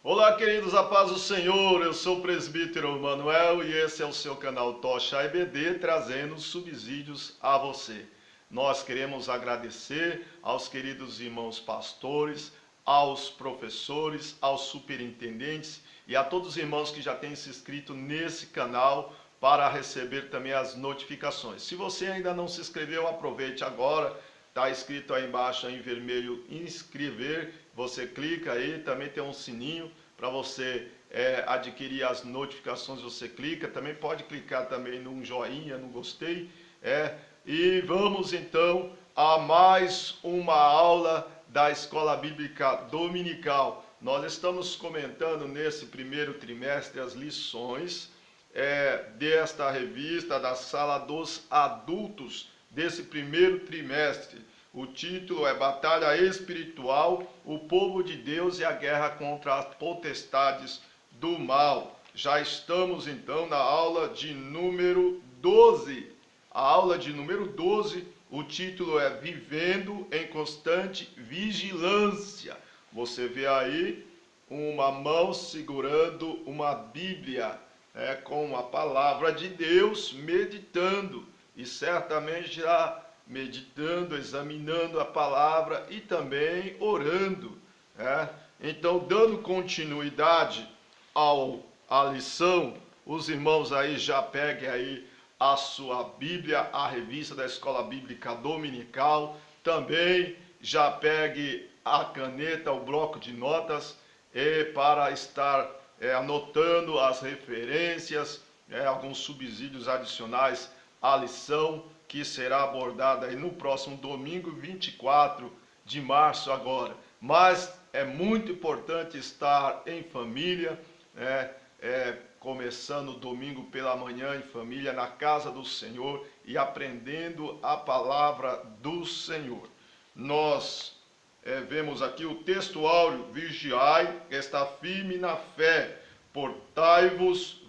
Olá, queridos, a paz do Senhor. Eu sou o presbítero Manuel e esse é o seu canal Tocha EBD, trazendo subsídios a você. Nós queremos agradecer aos queridos irmãos pastores, aos professores, aos superintendentes e a todos os irmãos que já têm se inscrito nesse canal para receber também as notificações. Se você ainda não se inscreveu, aproveite agora. Está escrito aí embaixo em vermelho inscrever, você clica aí, também tem um sininho para você adquirir as notificações, você clica, também pode clicar também no joinha, no gostei, e vamos então a mais uma aula da Escola Bíblica Dominical. Nós estamos comentando nesse primeiro trimestre as lições desta revista da Sala dos Adultos, desse primeiro trimestre. O título é Batalha Espiritual, o Povo de Deus e a Guerra contra as Potestades do Mal. Já estamos então na aula de número 12. A aula de número 12, o título é Vivendo em Constante Vigilância. Você vê aí uma mão segurando uma Bíblia, com a palavra de Deus, meditando, e certamente já meditando, examinando a palavra e também orando. Então, dando continuidade à lição, os irmãos aí já peguem aí a sua Bíblia, a revista da Escola Bíblica Dominical, também já pegue a caneta, o bloco de notas, para estar anotando as referências, alguns subsídios adicionais à lição que será abordada aí no próximo domingo, 24 de março agora. Mas é muito importante estar em família, começando o domingo pela manhã em família, na casa do Senhor e aprendendo a palavra do Senhor. Nós vemos aqui o texto áureo: vigiai, está firme na fé, portai-vos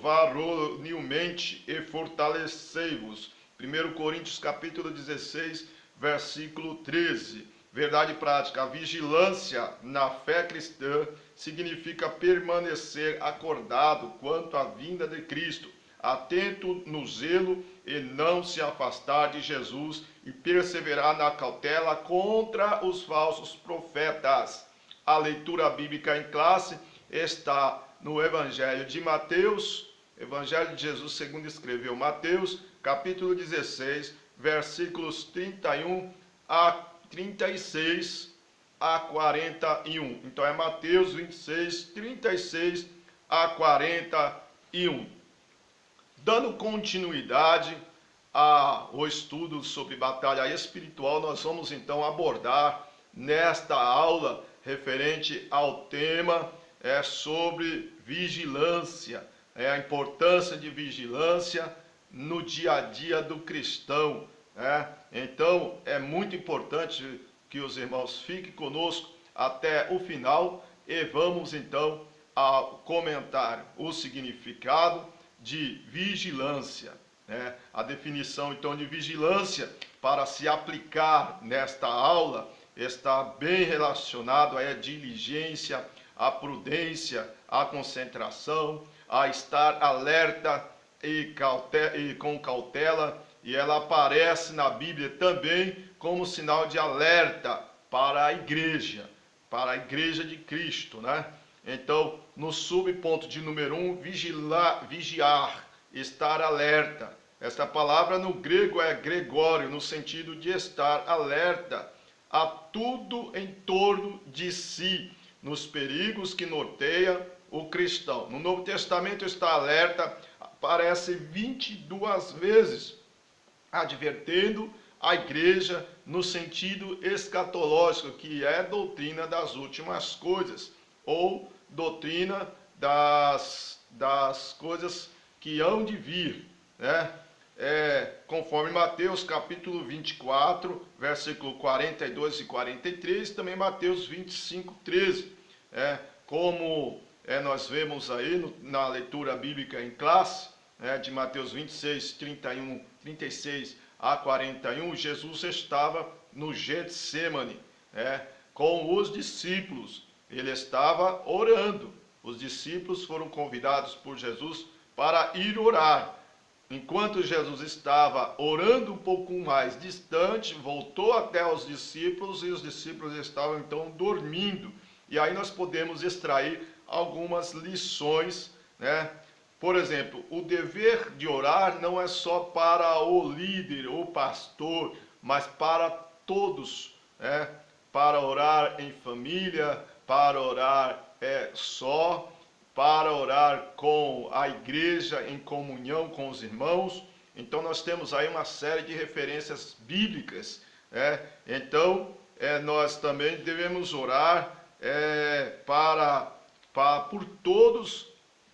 varonilmente e fortalecei-vos. 1 Coríntios capítulo 16, versículo 13. Verdade prática: a vigilância na fé cristã significa permanecer acordado quanto à vinda de Cristo, atento no zelo e não se afastar de Jesus e perseverar na cautela contra os falsos profetas. A leitura bíblica em classe está no Evangelho de Mateus, Evangelho de Jesus segundo escreveu Mateus, capítulo 16, versículos 31 a 36 a 41. Então é Mateus 26, 36 a 41. Dando continuidade ao estudo sobre batalha espiritual, nós vamos então abordar nesta aula referente ao tema sobre vigilância, a importância de vigilância no dia a dia do cristão. Então é muito importante que os irmãos fiquem conosco até o final e vamos então a comentar o significado de vigilância. A definição então de vigilância para se aplicar nesta aula está bem relacionado à diligência, à prudência, à concentração, a estar alerta e com cautela, e ela aparece na Bíblia também como sinal de alerta para a igreja de Cristo, Então, no subponto de número 1, vigiar, estar alerta. Essa palavra no grego é gregório, no sentido de estar alerta a tudo em torno de si, nos perigos que norteia o cristão. No Novo Testamento, estar alerta aparece 22 vezes, advertendo a igreja no sentido escatológico, que é doutrina das últimas coisas, ou doutrina das coisas que hão de vir, conforme Mateus capítulo 24, versículo 42 e 43, também Mateus 25, 13. Como nós vemos aí na leitura bíblica em classe, de Mateus 26, 31, 36 a 41, Jesus estava no Getsêmani, com os discípulos. Ele estava orando. Os discípulos foram convidados por Jesus para ir orar. Enquanto Jesus estava orando um pouco mais distante, voltou até os discípulos e os discípulos estavam então dormindo. E aí nós podemos extrair algumas lições, né? Por exemplo, o dever de orar não é só para o líder ou pastor, mas para todos, né? Para orar em família, para orar só, para orar com a igreja em comunhão com os irmãos. Então nós temos aí uma série de referências bíblicas, né? Então nós também devemos orar por todos,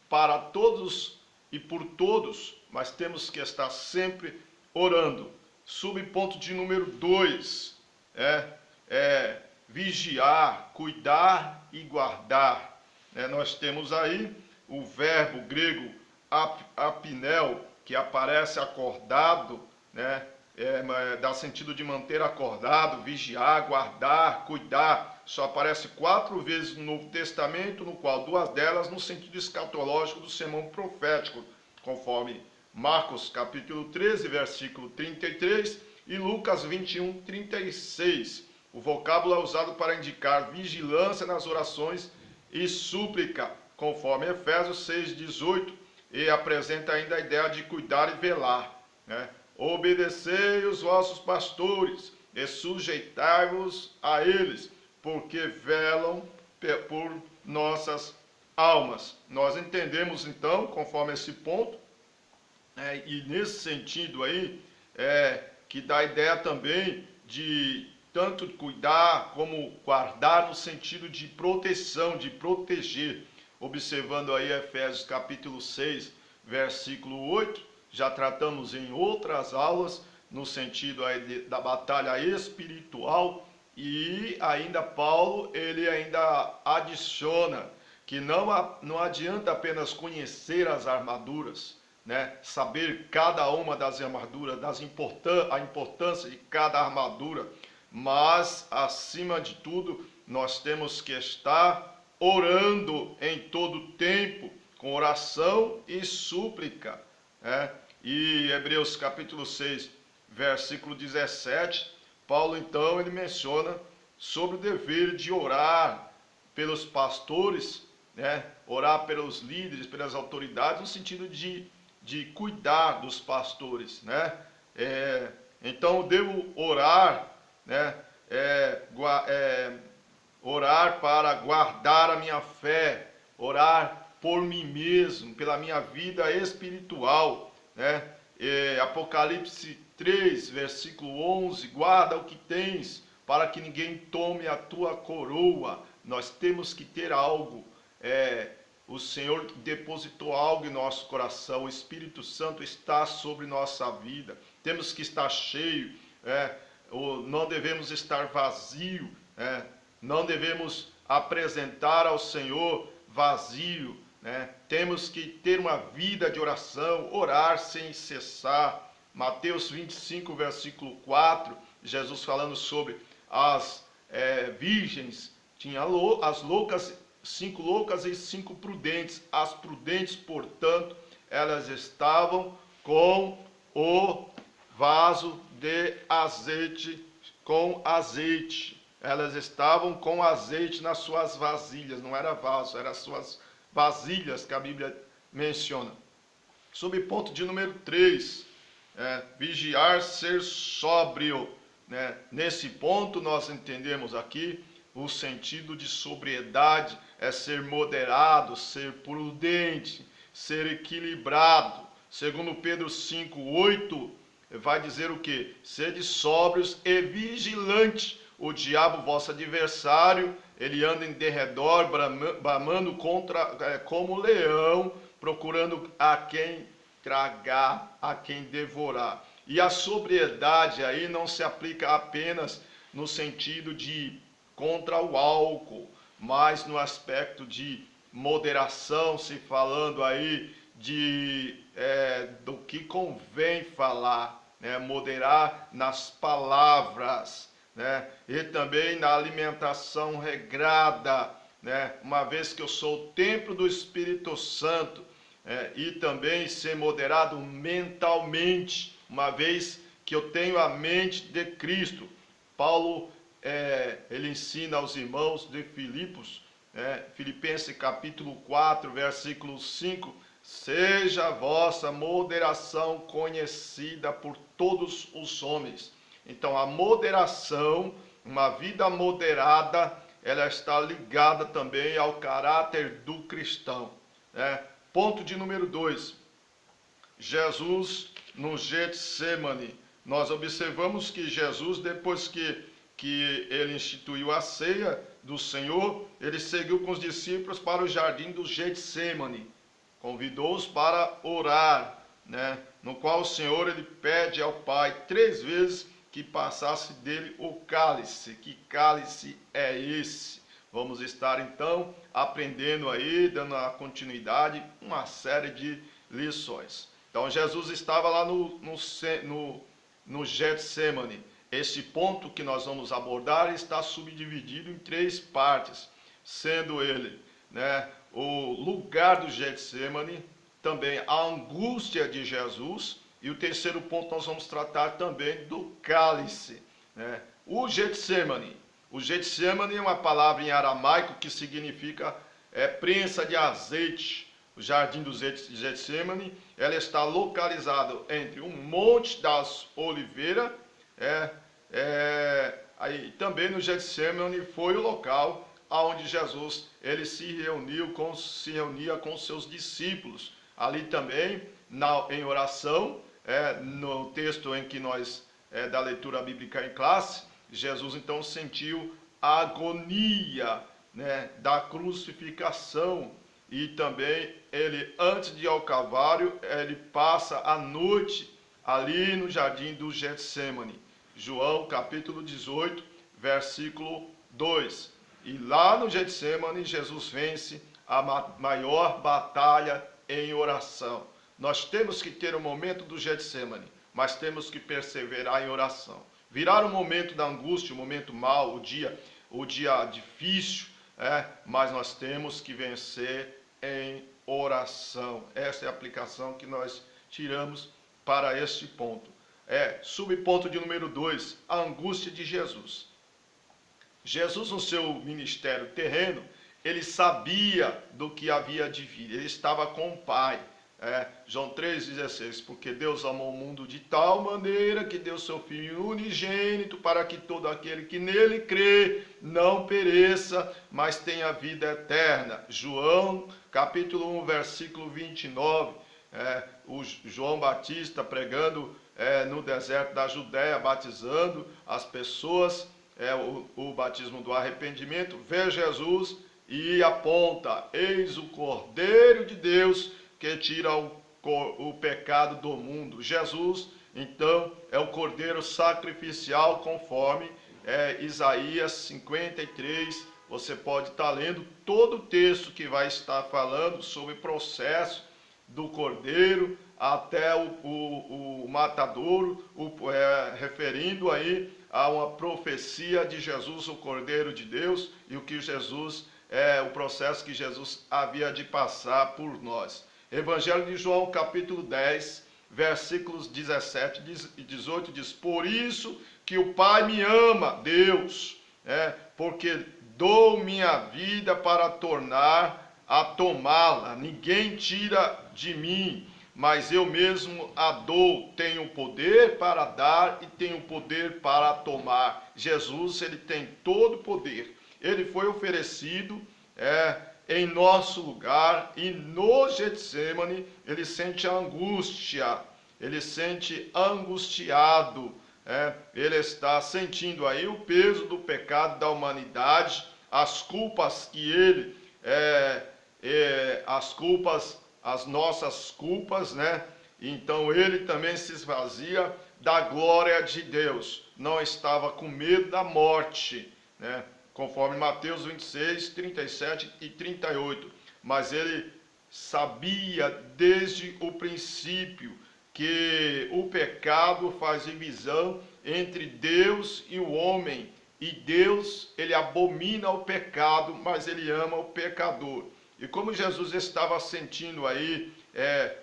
para todos e por todos, mas temos que estar sempre orando. Subponto de número 2 é vigiar, cuidar e guardar. Nós temos aí o verbo grego apinel, que aparece acordado, né? Dá sentido de manter acordado, vigiar, guardar, cuidar. Só aparece 4 vezes no Novo Testamento, no qual 2 delas no sentido escatológico do sermão profético, conforme Marcos capítulo 13, versículo 33 e Lucas 21, 36. O vocábulo é usado para indicar vigilância nas orações e súplica, conforme Efésios 6, 18, e apresenta ainda a ideia de cuidar e velar, né? Obedecei os vossos pastores e sujeitai-vos a eles, porque velam por nossas almas. Nós entendemos então, conforme esse ponto, e nesse sentido aí, que dá a ideia também de tanto cuidar como guardar no sentido de proteção, de proteger. Observando aí Efésios capítulo 6, versículo 8, já tratamos em outras aulas no sentido aí da batalha espiritual, e ainda Paulo, ele ainda adiciona que não adianta apenas conhecer as armaduras, né? Saber cada uma das armaduras, a importância de cada armadura, mas acima de tudo nós temos que estar orando em todo tempo, com oração e súplica, né? E Hebreus capítulo 6, versículo 17, Paulo então ele menciona sobre o dever de orar pelos pastores, né? Orar pelos líderes, pelas autoridades, no sentido de cuidar dos pastores, né? Então eu devo orar, né? Orar para guardar a minha fé, orar por mim mesmo, pela minha vida espiritual, né? Apocalipse 3, versículo 11, guarda o que tens, para que ninguém tome a tua coroa. Nós temos que ter algo, o Senhor depositou algo em nosso coração, o Espírito Santo está sobre nossa vida, temos que estar cheio, não devemos estar vazio, não devemos apresentar ao Senhor vazio, né? Temos que ter uma vida de oração, orar sem cessar. Mateus 25, versículo 4, Jesus falando sobre as virgens, tinha as loucas, 5 loucas e 5 prudentes. As prudentes, portanto, elas estavam com o vaso de azeite, com azeite. Elas estavam com azeite nas suas vasilhas, não era vaso, eram suas vasilhas que a Bíblia menciona. Sob ponto de número 3, vigiar, ser sóbrio, né? Nesse ponto nós entendemos aqui o sentido de sobriedade, é ser moderado, ser prudente, ser equilibrado. Segundo Pedro 5:8, vai dizer o quê? Sede sóbrios e vigilantes. O diabo, vosso adversário, ele anda em derredor, bramando como leão, procurando a quem tragar, a quem devorar. E a sobriedade aí não se aplica apenas no sentido de contra o álcool, mas no aspecto de moderação, se falando aí do que convém falar, né? Moderar nas palavras, né? E também na alimentação regrada, né? Uma vez que eu sou o templo do Espírito Santo, e também ser moderado mentalmente, uma vez que eu tenho a mente de Cristo. Paulo, ele ensina aos irmãos de Filipos, Filipenses capítulo 4, versículo 5, seja a vossa moderação conhecida por todos os homens. Então, a moderação, uma vida moderada, ela está ligada também ao caráter do cristão. Ponto de número 2. Jesus no Getsemane. Nós observamos que Jesus, depois que ele instituiu a ceia do Senhor, ele seguiu com os discípulos para o jardim do Getsemane. Convidou-os para orar, no qual o Senhor ele pede ao Pai 3 vezes que passasse dele o cálice. Que cálice é esse? Vamos estar então aprendendo aí, dando a continuidade, uma série de lições. Então Jesus estava lá no Getsemane. Esse ponto que nós vamos abordar está subdividido em 3 partes, sendo ele, o lugar do Getsemane, também a angústia de Jesus, e o terceiro ponto nós vamos tratar também do cálice. O Getsemane. O Getsemane é uma palavra em aramaico que significa prensa de azeite. O jardim do Getsemane, ela está localizado entre o Monte das Oliveiras, aí também no Getsemane foi o local onde Jesus ele se reunia com seus discípulos. Ali também, em oração, no texto em que nós, da leitura bíblica em classe, Jesus então sentiu a agonia, da crucificação, e também ele, antes de ir ao Calvário, ele passa a noite ali no jardim do Getsemane. João capítulo 18, versículo 2. E lá no Getsemane, Jesus vence a maior batalha em oração. Nós temos que ter o momento do Getsemane, mas temos que perseverar em oração. Virar o momento da angústia, o momento mau, o dia difícil, mas nós temos que vencer em oração. Essa é a aplicação que nós tiramos para este ponto. Subponto de número 2, a angústia de Jesus. Jesus, no seu ministério terreno, ele sabia do que havia de vir, ele estava com o Pai. João 3,16, porque Deus amou o mundo de tal maneira que deu seu Filho unigênito para que todo aquele que nele crê não pereça, mas tenha vida eterna. João capítulo 1, versículo 29, o João Batista pregando no deserto da Judéia, batizando as pessoas, o batismo do arrependimento, vê Jesus e aponta, eis o Cordeiro de Deus que tira o pecado do mundo. Jesus, então, é o Cordeiro sacrificial, conforme Isaías 53. Você pode estar lendo todo o texto que vai estar falando sobre o processo do Cordeiro até o matadouro, referindo aí a uma profecia de Jesus, o Cordeiro de Deus, e o que Jesus, o processo que Jesus havia de passar por nós. Evangelho de João, capítulo 10, versículos 17 e 18, diz, por isso que o Pai me ama, Deus, porque dou minha vida para tornar a tomá-la. Ninguém tira de mim, mas eu mesmo a dou. Tenho poder para dar e tenho poder para tomar. Jesus, ele tem todo o poder. Ele foi oferecido, em nosso lugar, e no Getsemane ele sente angústia, ele sente angustiado, ele está sentindo aí o peso do pecado da humanidade, as culpas que ele, as nossas culpas, então ele também se esvazia da glória de Deus, não estava com medo da morte, conforme Mateus 26, 37 e 38. Mas ele sabia desde o princípio que o pecado faz divisão entre Deus e o homem, E Deus, ele abomina o pecado, mas ele ama o pecador. E como Jesus estava sentindo aí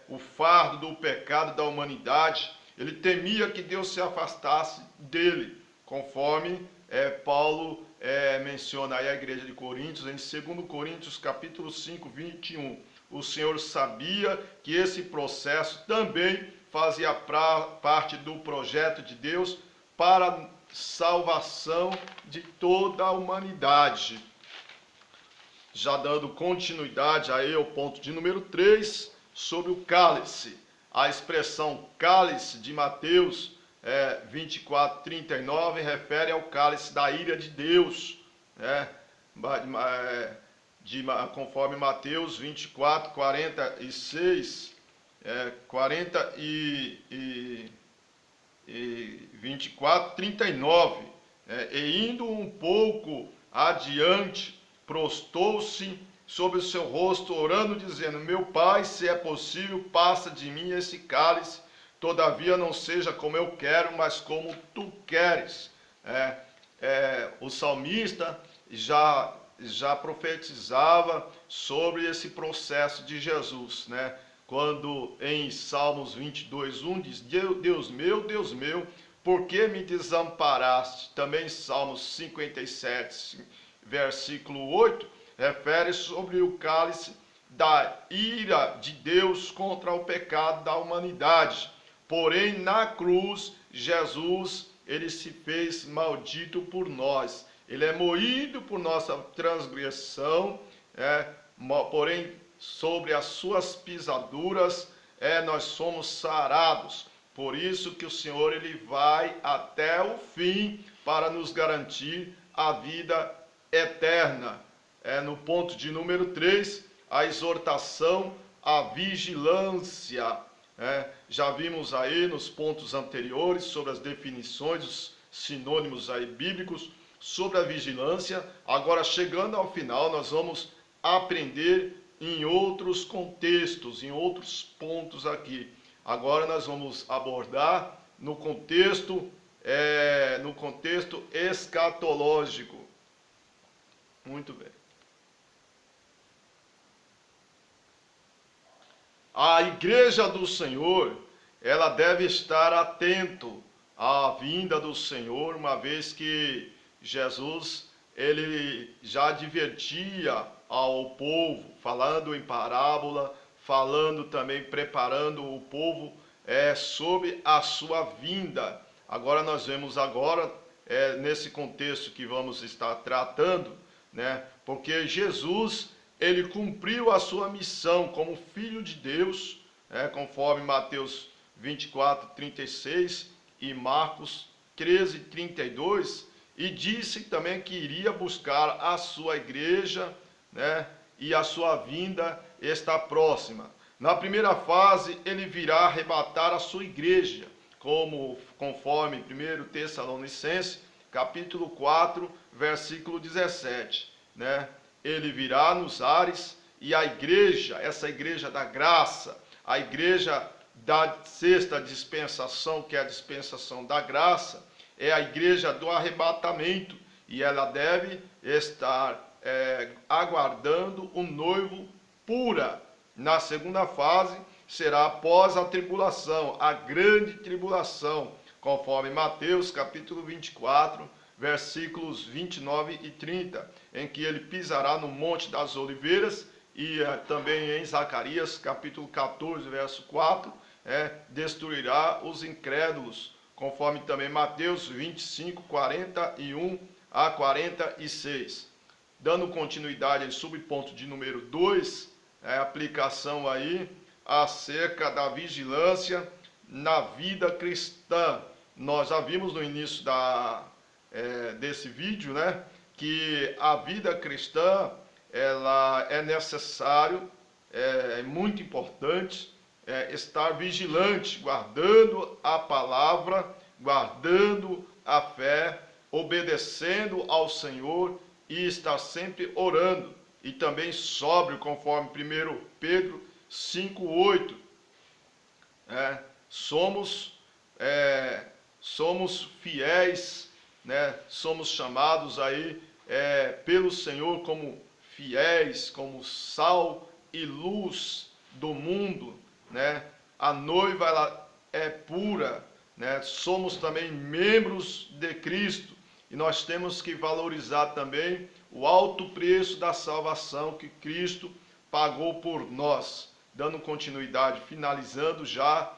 o fardo do pecado da humanidade, ele temia que Deus se afastasse dele, conforme Paulo menciona aí a igreja de Coríntios, em 2 Coríntios capítulo 5, 21. O Senhor sabia que esse processo também fazia parte do projeto de Deus para salvação de toda a humanidade. Já dando continuidade aí ao ponto de número 3, sobre o cálice. A expressão cálice de Mateus 24, 39 refere ao cálice da ira de Deus, conforme Mateus 24, 46, 24, 39, e indo um pouco adiante, prostou-se sobre o seu rosto, orando, dizendo: meu Pai, se é possível, passa de mim esse cálice, todavia não seja como eu quero, mas como tu queres. O salmista já profetizava sobre esse processo de Jesus, né? Quando em Salmos 22, 1 diz: Deus meu, por que me desamparaste? Também Salmos 57, versículo 8, refere sobre o cálice da ira de Deus contra o pecado da humanidade. Porém, na cruz, Jesus, ele se fez maldito por nós. Ele é moído por nossa transgressão, porém, sobre as suas pisaduras, nós somos sarados. Por isso que o Senhor, ele vai até o fim para nos garantir a vida eterna. No ponto de número 3, a exortação à vigilância. Já vimos aí nos pontos anteriores sobre as definições, os sinônimos aí bíblicos sobre a vigilância. Agora, chegando ao final, nós vamos aprender em outros contextos, em outros pontos aqui. Agora nós vamos abordar no contexto escatológico. Muito bem. A igreja do Senhor, ela deve estar atento à vinda do Senhor, uma vez que Jesus, ele já advertia ao povo, falando em parábola, falando também, preparando o povo sobre a sua vinda. Agora nós vemos nesse contexto que vamos estar tratando, né? Porque Jesus, ele cumpriu a sua missão como Filho de Deus, conforme Mateus 24, 36 e Marcos 13, 32, e disse também que iria buscar a sua igreja, né? E a sua vinda está próxima. Na primeira fase, ele virá arrebatar a sua igreja, conforme 1 Tessalonicenses, capítulo 4, versículo 17, né? Ele virá nos ares e a igreja, essa igreja da graça, a igreja da sexta dispensação, que é a dispensação da graça, é a igreja do arrebatamento, e ela deve estar aguardando o noivo pura. Na segunda fase, será após a tribulação, a grande tribulação, conforme Mateus capítulo 24, versículos 29 e 30, em que ele pisará no Monte das Oliveiras, e também em Zacarias capítulo 14, verso 4, destruirá os incrédulos, conforme também Mateus 25, 41 a 46. Dando continuidade ao subponto de número 2, aplicação aí acerca da vigilância na vida cristã. Nós já vimos no início desse vídeo, né, que a vida cristã, ela é necessário, é muito importante estar vigilante, guardando a palavra, guardando a fé, obedecendo ao Senhor e estar sempre orando. E também sóbrio, conforme 1 Pedro 5,8. Somos fiéis né, somos chamados aí pelo Senhor como fiéis, como sal e luz do mundo, né? A noiva ela é pura, né? Somos também membros de Cristo e nós temos que valorizar também o alto preço da salvação que Cristo pagou por nós. Dando continuidade, finalizando já,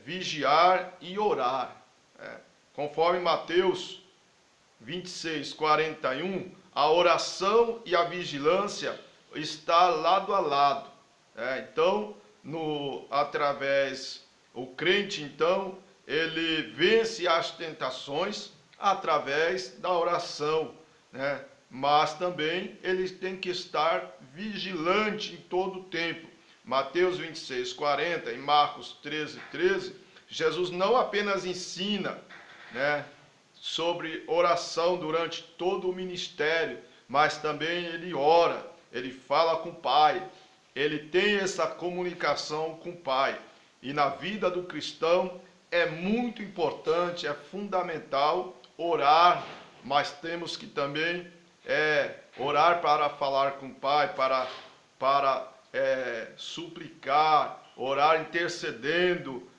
vigiar e orar. Conforme Mateus 26, 41, a oração e a vigilância está lado a lado. Então, o crente, então, ele vence as tentações através da oração, né? Mas também ele tem que estar vigilante em todo o tempo. Mateus 26, 40 e Marcos 13, 13, Jesus não apenas ensina, né, sobre oração durante todo o ministério, mas também ele ora, ele fala com o Pai, ele tem essa comunicação com o Pai. E na vida do cristão é muito importante, é fundamental orar, mas temos que também orar para falar com o Pai, para suplicar, orar intercedendo,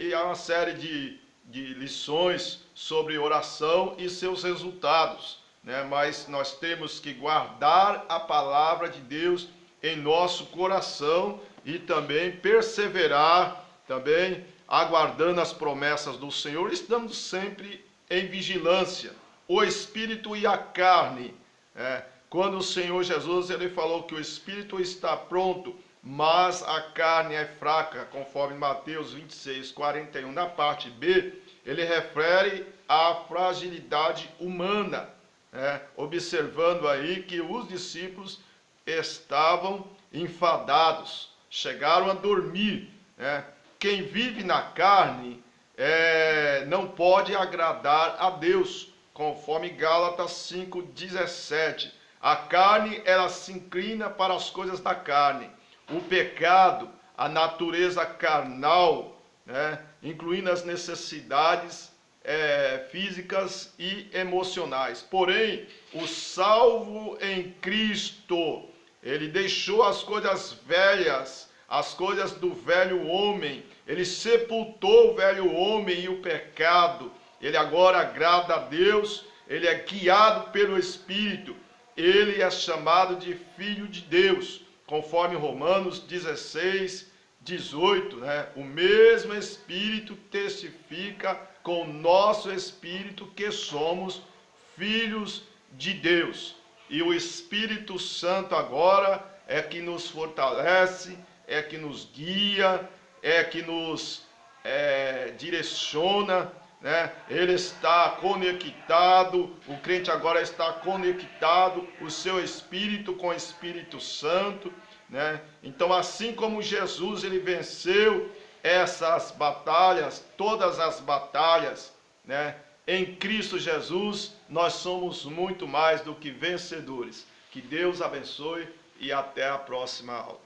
e há uma série de lições sobre oração e seus resultados, né? Mas nós temos que guardar a palavra de Deus em nosso coração e também perseverar, também aguardando as promessas do Senhor, estando sempre em vigilância. O espírito e a carne, quando o Senhor Jesus ele falou que o espírito está pronto, mas a carne é fraca, conforme Mateus 26, 41, na parte B, ele refere à fragilidade humana, observando aí que os discípulos estavam enfadados, chegaram a dormir. Quem vive na carne não pode agradar a Deus, conforme Gálatas 5:17. A carne, ela se inclina para as coisas da carne. O pecado, a natureza carnal, incluindo as necessidades físicas e emocionais. Porém, o salvo em Cristo, ele deixou as coisas velhas, as coisas do velho homem, ele sepultou o velho homem e o pecado. Ele agora agrada a Deus, ele é guiado pelo Espírito, ele é chamado de Filho de Deus, conforme Romanos 16, 18, o mesmo Espírito testifica com o nosso Espírito que somos filhos de Deus. E o Espírito Santo agora é que nos fortalece, é que nos guia, é que nos direciona, Ele está conectado, o crente agora está conectado, o seu espírito com o Espírito Santo, Então, assim como Jesus ele venceu essas batalhas, todas as batalhas, em Cristo Jesus, nós somos muito mais do que vencedores. Que Deus abençoe e até a próxima aula.